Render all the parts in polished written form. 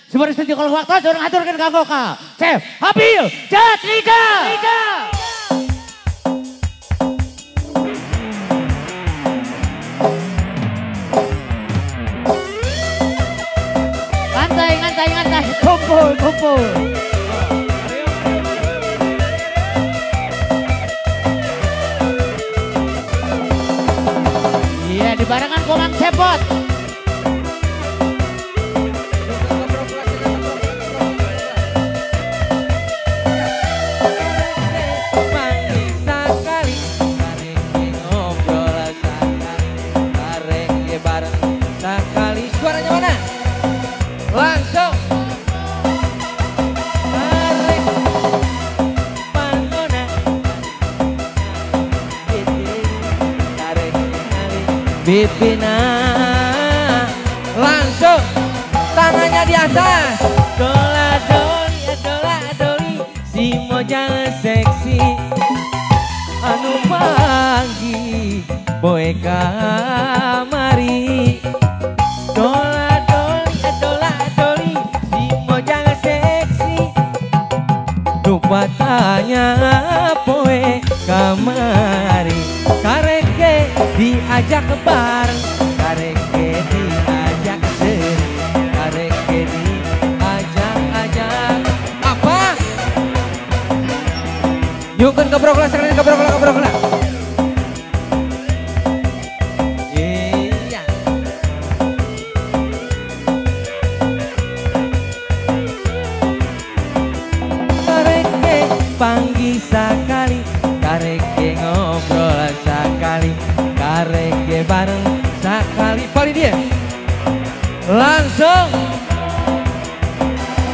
Seperti setuju kalau waktu seorang aturkan kanggo ka. Chef Habil Jatrika. Ngantai, kumpul. Iya, dibarengan Komang Cepot. Suaranya mana? Langsung. Bibina langsung tangannya di atas. Dola doli si mojang seksi anu pagi boy kamari. Dola doli si mojang seksi lupa tanya boy kamari. Kareke diajak bareng, kareke diajak sering, kareke diajak apa? Yuk kan kebroklah sekalian kebroklah. Iya. Kareke panggil sekali, kareke ngobrol sekali. Kareke bareng sekali paling dia langsung.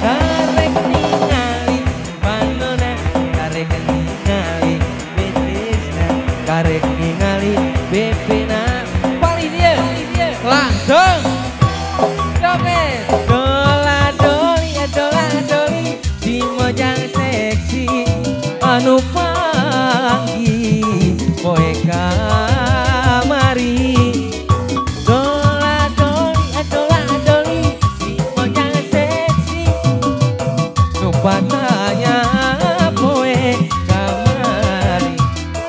Karek ningali panona, karek ningali betisna, karek ningali bepena paling dia langsung. Joget dola doli si mojang seksi anu panggi boy kamari. Dola doli si mojang seksi lupa tanya boy kamari.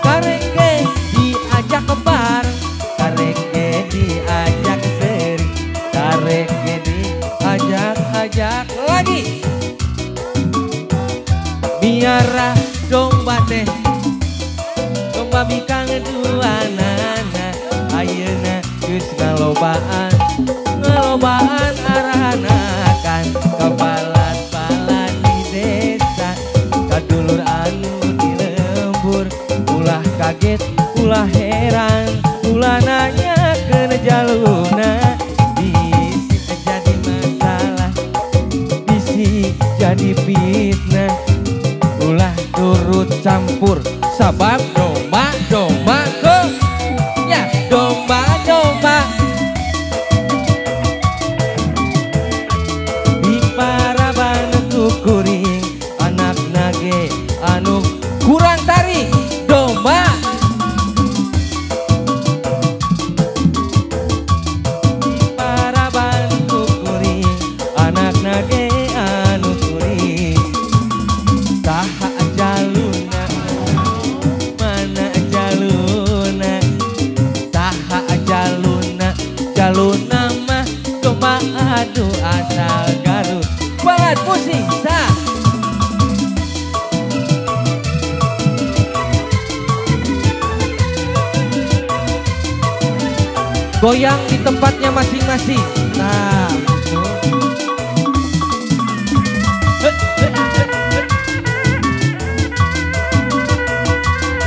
Kareke diajak bareng, kareke diajak sering, kareke diajak lagi. Biara domba teh domba bikang duanana, ayeuna geus ngalobaan aranakan kebalat-balat di desa. Kadulur anu di lembur, ulah kaget, ulah heran, ulah nanya ke jaluna. Bisi jadi masalah, bisi jadi fitnah, ulah turut campur sabab domba ke ya domba di paraban kukuring anak nage anu kurang tarik domba. Di paraban kukuring anak nage anu kuring. Saha jaluna mana jaluna, saha jaluna mah domba adu asal Garut. Banget pusing sah. Goyang di tempatnya masing-masing. Nah,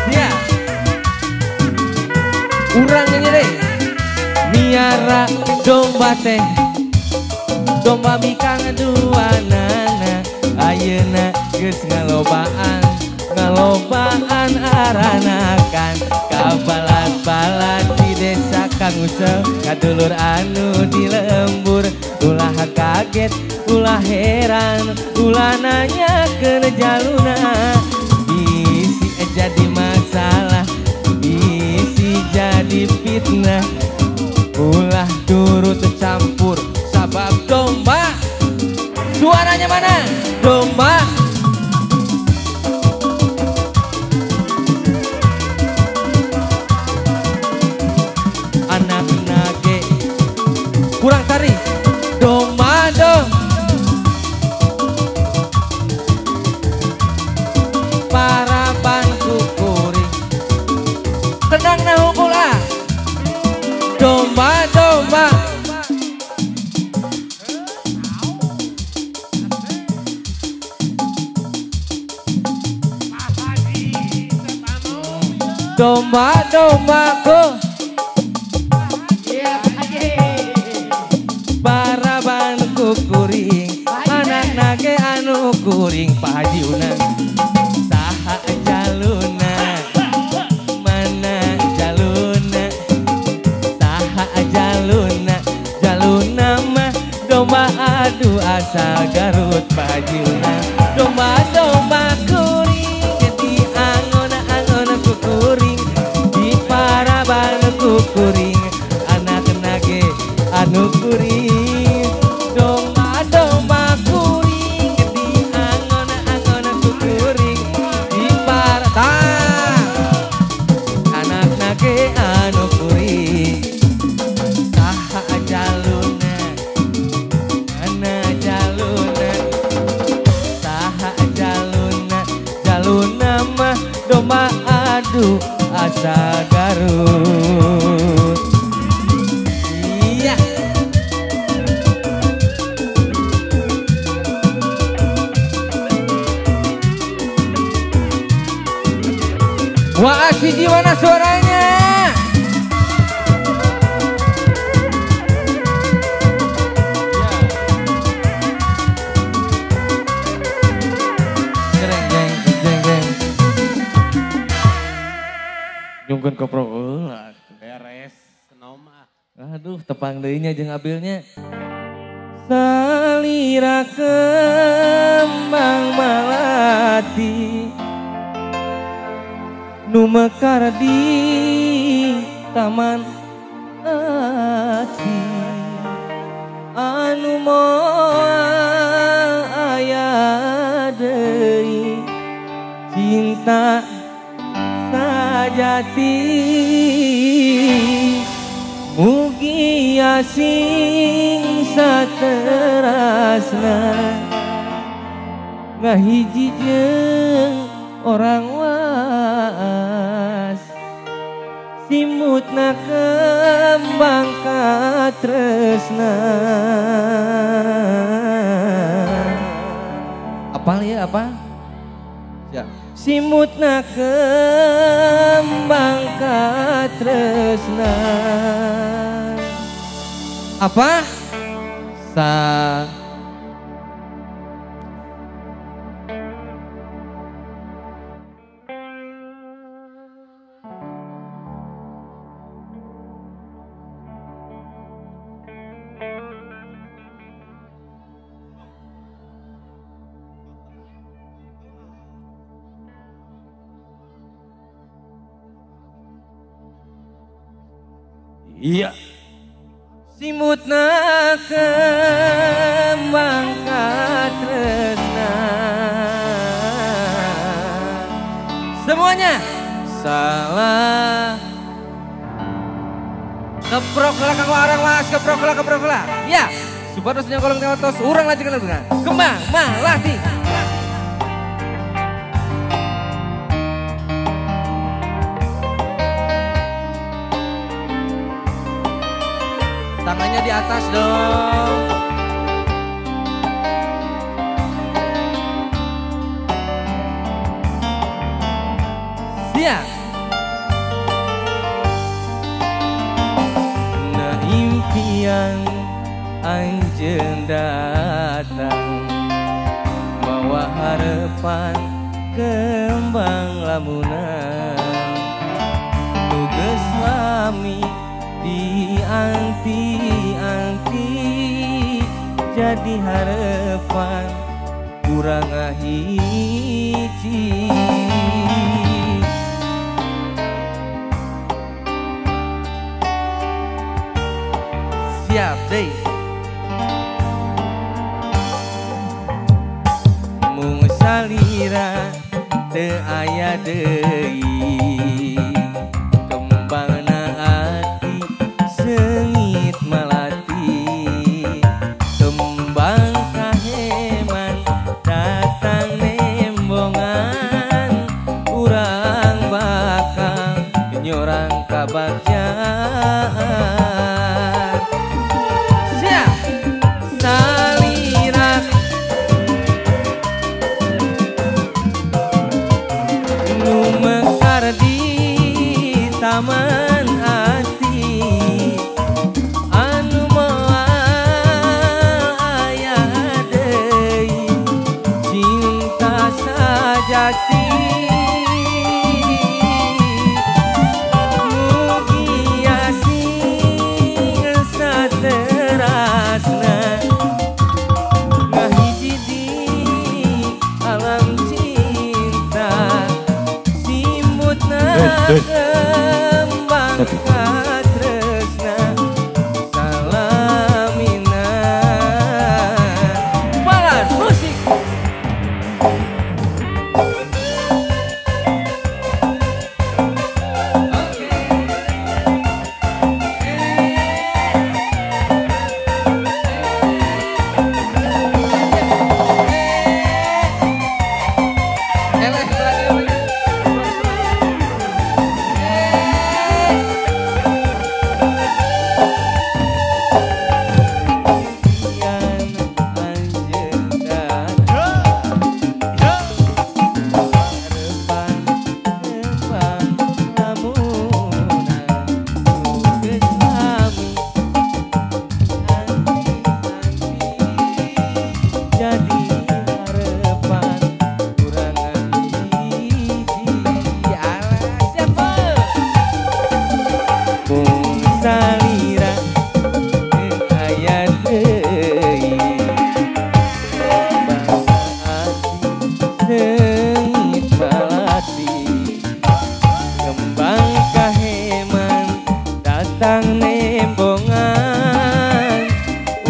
dia urang ini deh. Miara domba teh, domba mikang duanana, ayeuna geus ngalobaan aranakan kabalat-balat di desa Kang Usel. Kadulur anu di lembur, ulah kaget, ulah heran, ulah nanya ke jaluna. Bisi jadi masalah, bisi jadi fitnah, ulah turut campur sabab domba Suaranya mana? Domba. Anak nage. Kurang tari. Domba dong. Para bantu kuring. Tenang nah hukum ah. Domba, domba. Domba, dombaku. Iya Pak Haji. Baraban kuring. Anak nage anu kuring Pak Haji Unang. Saha jaluna. Mana jaluna. Saha jaluna. Jaluna mah domba adu asal Garut Pak Haji Unang. Domba, domba kuring. Jadi angon-angon kuring. Di Paraban kuring. Anak nage anu kuring. Domba, domba kuring. Di angon-angon kuring. Di Paraban. Anak nage anu kuring. Saha jaluna. Mana jaluna. Saha jaluna. Jaluna mah domba adu asa Garut. Iya. Wah, si gimana suaranya? Jeng jeng jeng jeng. Nyungkeun kopro ulah. Beres. Senoma. Aduh, tepang deunya jeung abilnya. Salira kembang malati nu mekar di taman ati anu moal aya deui cinta sajati mugi asing saterasna ngahiji jeung orang waas simutna kembang katresna. Apal ya apa? Ya. Simutna kembang katresna. Apa? Iya. Simutna kembang katresna. Semuanya salah. Keprok lah kanggo arang was, keprok lah. Ya, supados nya kolong tewatos urang lajengan dengan kembang malati. Tangannya di atas dong. Siap. Nah impian anjeun datang bawa harapan kembang lamunan nugas lami di anti-anti jadi harapan kurang ngahiji. Siap deh. salira teu aya deui kembangna ati sengit malati kembang kaheman datang nembongan urang bakal nyorang kabagjan siap salira nu mekar di taman hati anu moal aya deui cinta sajati mugia sing saterasna ngahiji di alam cinta simutna kembang katresna salamina balas musik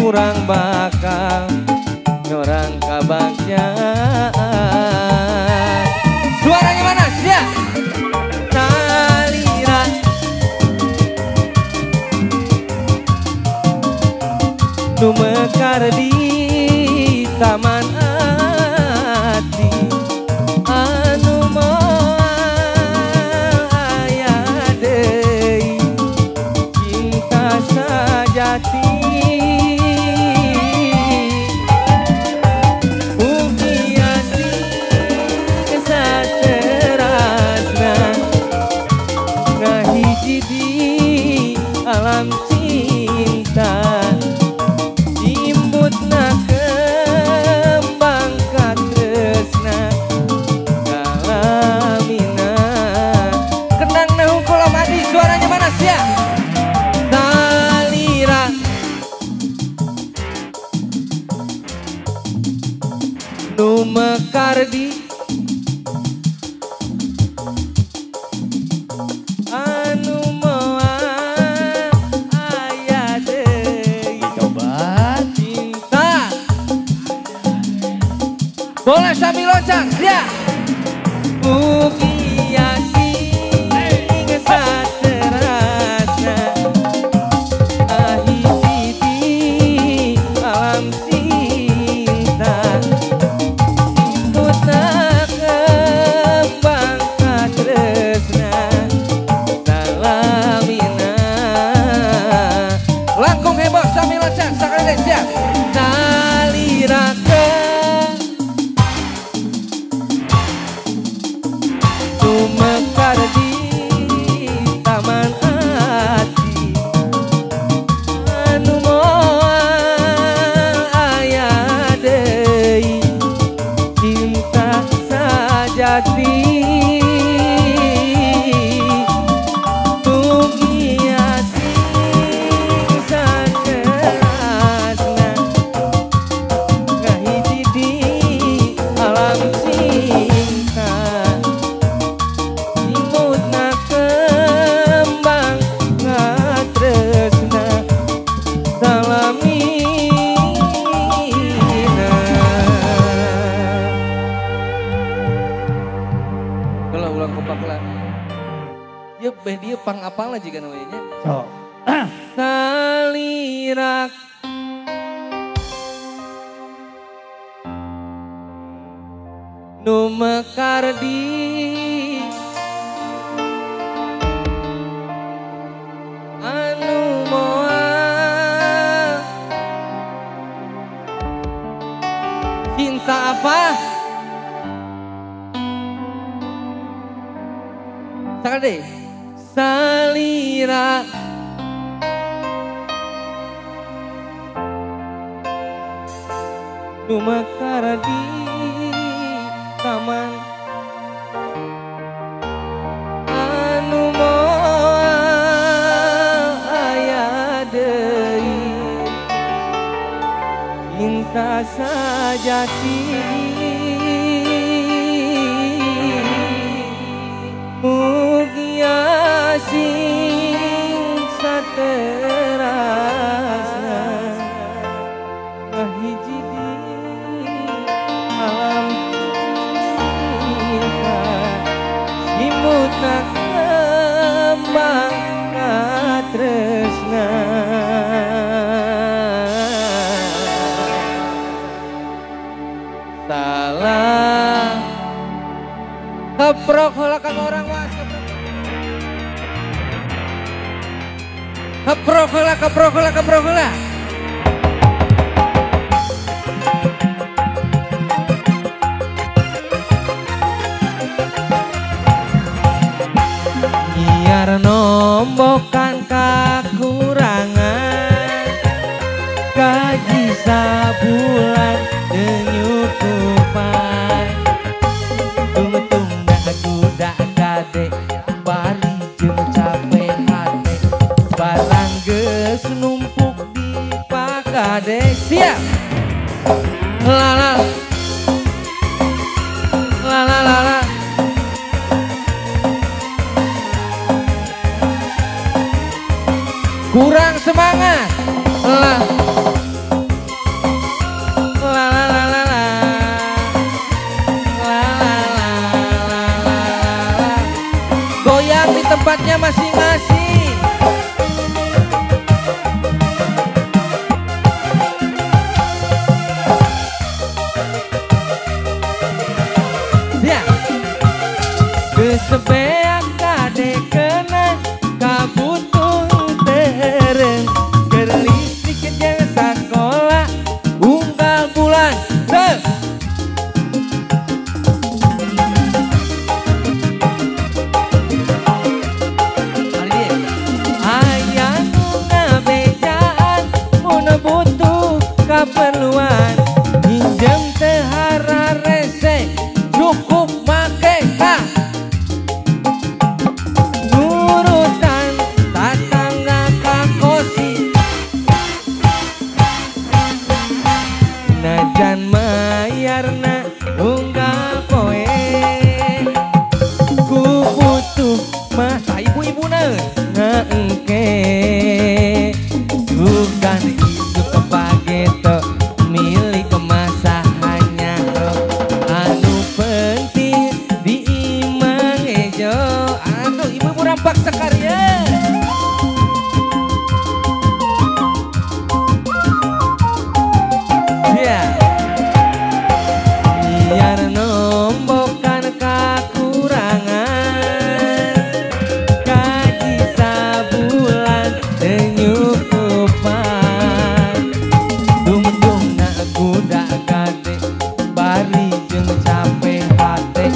urang bakal nyorang kabagjan suaranya mana siap salira nu mekar di taman hati anu moal aya deui cinta sajati alam cinta imbutna kembang katresna kalamina kendang hungkul amadi suaranya mana siap salira nu mekar di anu boleh sambil lonceng, siap. Mugia sing saterasna ahiji di alam cinta imbutna kembang katresna salamina langkung heboh sambil lonceng sekali siap salira mekar beh dia pang apal aja kan namanya. So. Salirak nu mekar di anu moal cinta apa? Sangat deh. Salira nu mekar di taman anu moal aya deui cinta sajati mugia sing saterasna ngahiji di alam cinta imutna kembang katresna salah keprok heula kang orang was keprok heula biar nombokan kakurangan gaji sabulan denyukupan tunggu dak gade bari jeung capek hate barang geus numpuk di pakade siap lala kurang semangat goyang di tempatnya masing-masing. Ya, kesebeak kade kena kabutung tereng kerlistrik jeung sakola unggal bulan teh aya nu ngabejaan mun butuh kaperluan hinjem teh hararese cukup make ka nurutan tatangga kakosi najan mayarna unggal poe ku butuh masa ibu-ibuna ngaengke bukan itu kepageto milik kemasahannya anu penting di imang ejo anu ibu-ibu rampak sakarya ya biar nombokan kakurangan gaji sabulan denyukupan dumdumna kuda gade bari jeung capek hate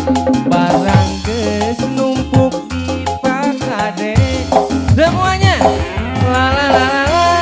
barang geus numpuk di pakade semuanya la la la la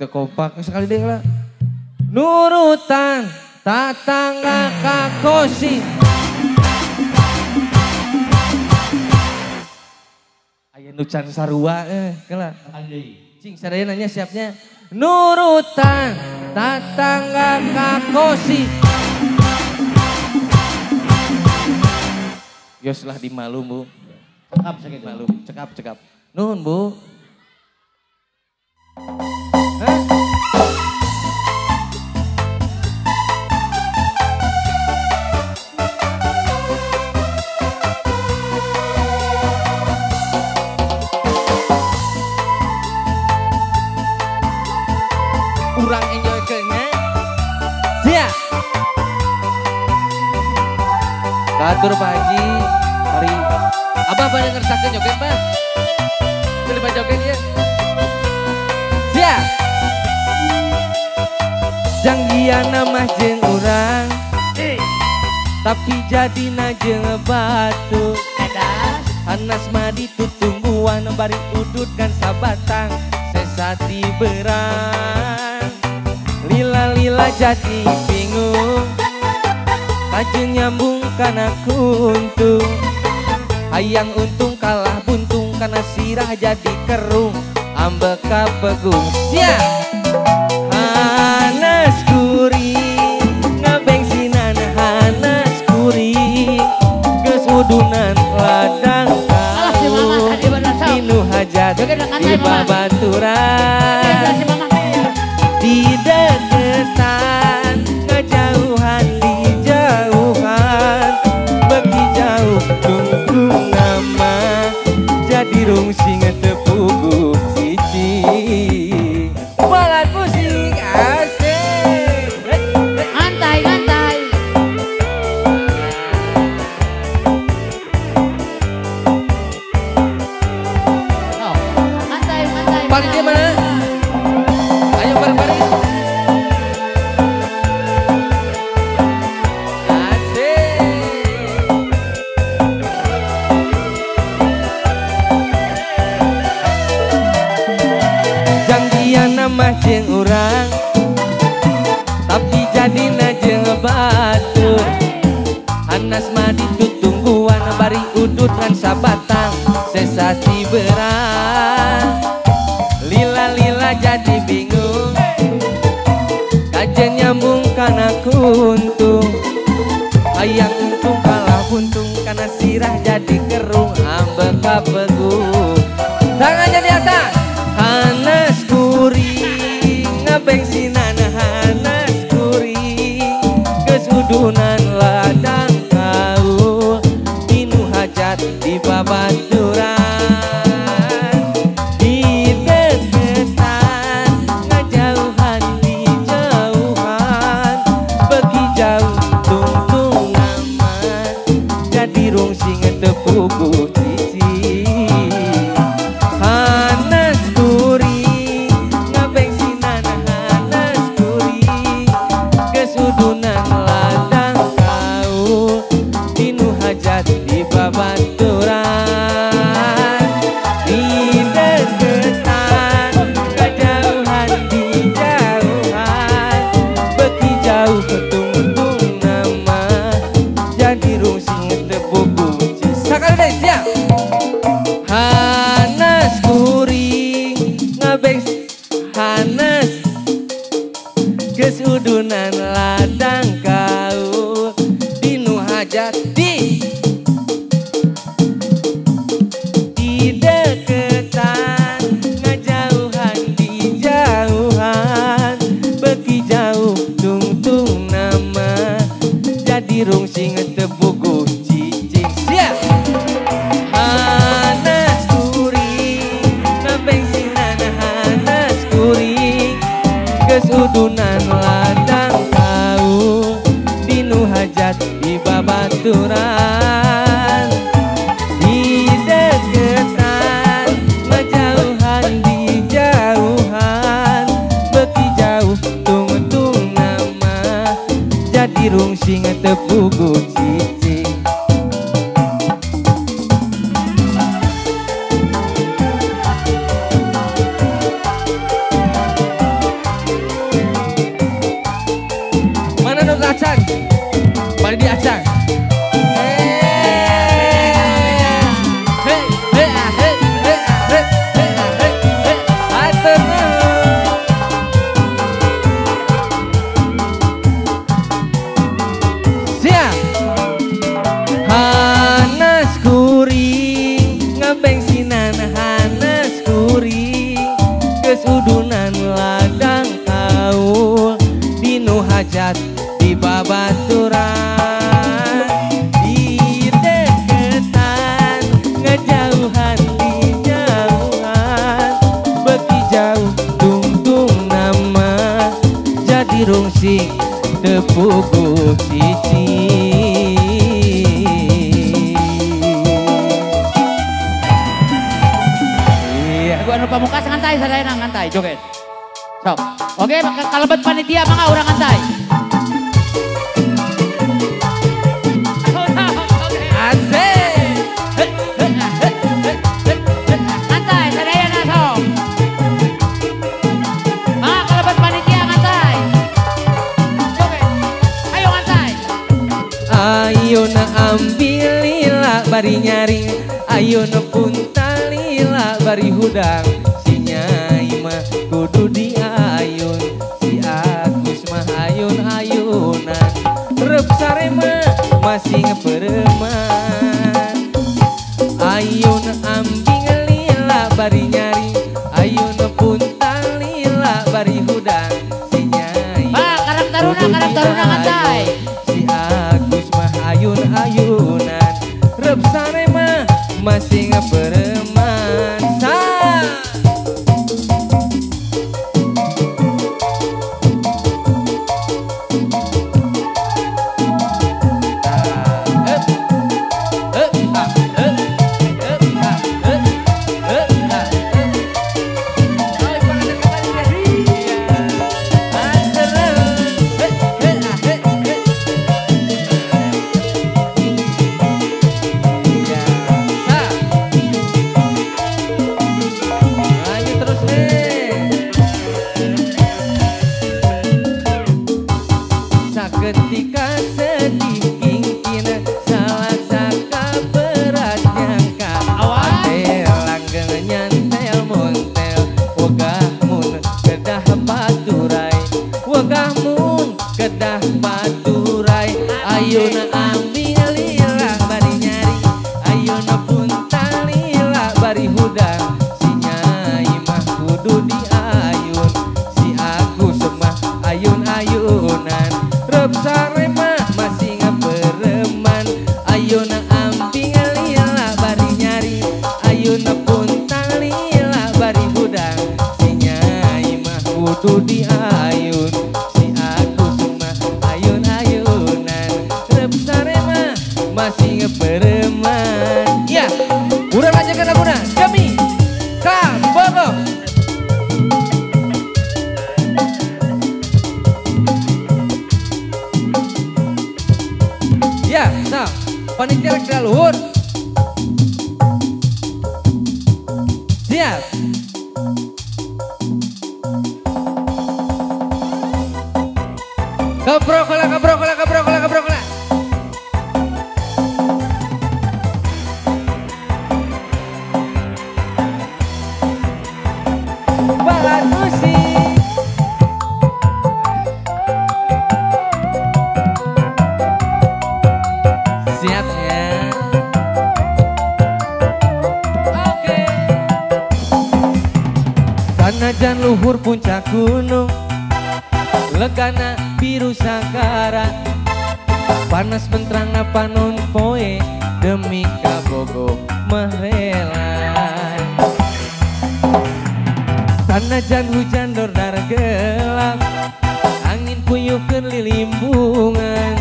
kompak sekali deh lah. Nurutan tatangga kakosi. Aya nucan sarua kala. Cing sadaya nanya siapnya. Nurutan tatangga kakosi. Yoslah di malu Bu. Cekap sakit Malu, cekap. Nuhun Bu. Hah? Kurang enjoy kenya. Siap. Katur Pak Haji. Hari Abah pada ngersakeun joget Pak. Pilih Pak joget ya. Siap. Janjiana mah jeung urang. Tapi jadina jeung batu. Hanas mah ditutungguan bari udut kan sabatang. Sesati berang. Lila jadi bingung. Kajeng nyambung kana kuntung. Hayang untung kalah buntung karena sirah jadi kerung. Ambek kapegung. Siap. Hanas kuring ngabengsinan hanas kuring geus udunan ladang kau inu hajat di babaturan di deketan ngejauhan di jauhan beki jauh tungtung nama jadi rungsing tepugu cici balat musik asik Ngantai. Oh, ngantai. paling dia mana? Ayo bareng-bareng asik janjian mah jeung urang tapi jadina jeung batur Hanas mah ditutungguan bari udut kan sabatang sesasi berang lila jadi bingung kajen nyambung kana kuntung hayang untung kalah buntung karena sirah jadi kerung ambek kapegung tangannya di atas Hanas kuring ngabengsinan hanas kuring kesudunan ladang kau inu hajat di babaturan di deketan ngejauhan di jauhan beki jauh tungtung nama jadi rungsing tepugu cici Hanas kuring ngabengsinan hanas kuring kesudunan ladang kau inu hajat di babaturan di deketan kejauhan di jauhan beki jauh ketungtung nama jadi rungsing tepugu sakali deh siap Hanas kuring ngabeng Hanas kesudunan ladang kau dinu hajat di deketan ngejauhan di jauhan beki jauh tungtung nama jadi rungsing tepugu cicing siap Hanas kuring ngabengsinan hanas kuring kesudunan ladang kau dinu hajat di babaturan di deketan ngejauhan di jauhan beki jauh tungtung nama jadi rungsing tepugu cicing pugu cici. Lagu anu pamungkas ngantai sadayana ngantai joget. Sok. Oke, kalebet panitia mangga urang ngantai. Asik. Ngantai sadayana sok. Mangga kalebet panitia ngantai. Joget. Ayo ngantai. Ayo na ambil lila bari nyaring, ayo na punta lila bari hudang. Si Nyai mah kudu diayun, si Agus mah ayun-ayunan. Rep sare mah masih ngepereman. Ayo na ambil lila bari nyaring, ayo na punta lila bari hudang. Si Nyai Pak, karang taruna ngantai. si Agus mah ayun-ayunan. Rep sare mah masih ngepereman. Ketika sedih kingkin salah saka berat nyangka ate langgeng nyantel montel wegah mun kedah baturai, wegah mun kedah baturai. Ayeuna ambil lila bari nyari, ayeuna punta lila bari hudang. Si Nyai mah kudu diayun, si Agus mah ayun-ayunan. Rep sare mah masih ngepereman. Ayeuna ambil lila bari nyari, ayeuna punta lila bari hudang. Si Nyai mah kudu diayun, si Agus mah ayun-ayunan. Rep sare mah masih ngepereman. Ya, urang lanjutkeun laguna Demi Kabogo. Ya, nah, panitia rek luhur. Siap. Kabrokola, kabrokola, kabrokola, kabrokola. Bagus sih. Siap ya. Oke. Sanajan luhur puncak gunung, legana biru sagara, panas bentrangna panon poe, demi kabogo mah rela. Sanajan hujan dordar gelap, angin puyuhkeun lilimbungan,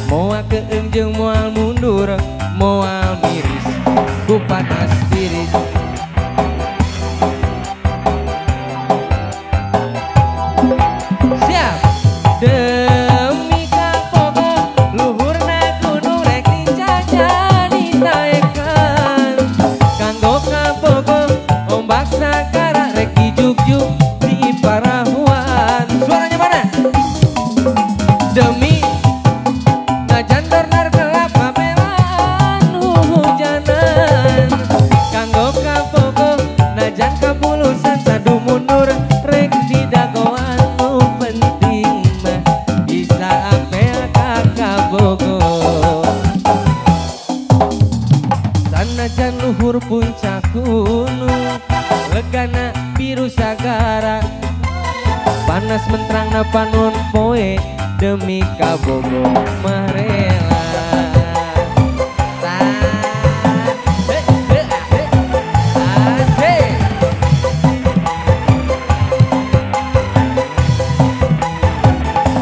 moal keung jeung moal mundur, moal miris ku panas tiris. Siap. Demi kabogo luhurna gunung rek dijajah ditaekan. Kanggo kabogo ombak sakara rek dijuk-juk di parahuan. Suaranya mana? Demi najan dornar gelap mabelaan hujanan. Kanggo kabogo najan kabulusan sadu mundur rek didagoan. Nu penting mah bisa apel ka kabogo. Sanajan luhur puncak gunung, legana biru sagara, panas mentrangna panon poe, demi kabogo mah rela.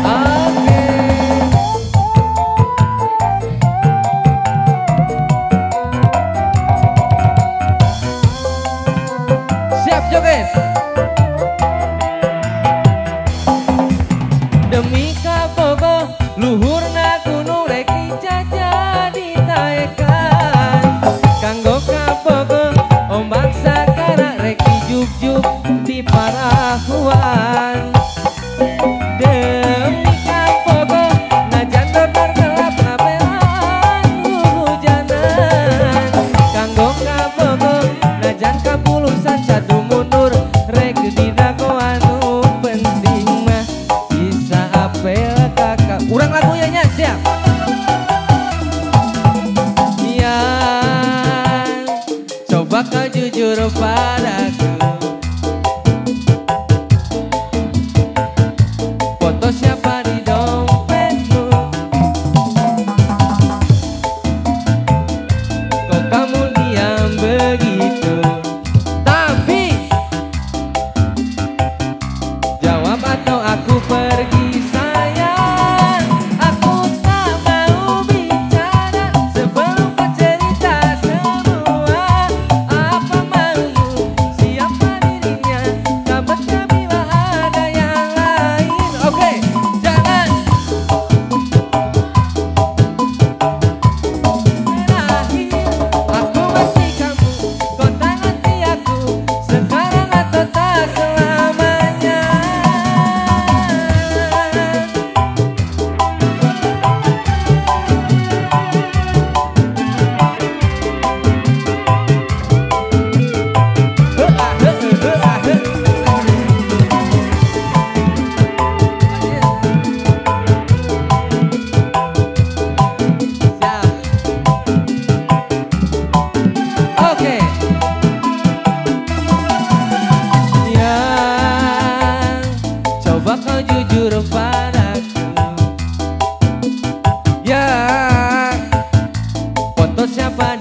Oke. Coba kau jujur padaku. Foto siapa di dompetmu? Kok kamu diam begitu? Tapi jawab atau aku pergi sayang. Aku tak mau bicara sebelum kau cerita semua. Apa maumu? Siapa dirinya? Kabarnya bila ada yang lain. Oke, jangan terakhir. Aku masih kamu, kau tak ngerti aku. Sekarang atau tak selamanya. Oke. Ya, coba kau jujur padaku. Ya, foto siapa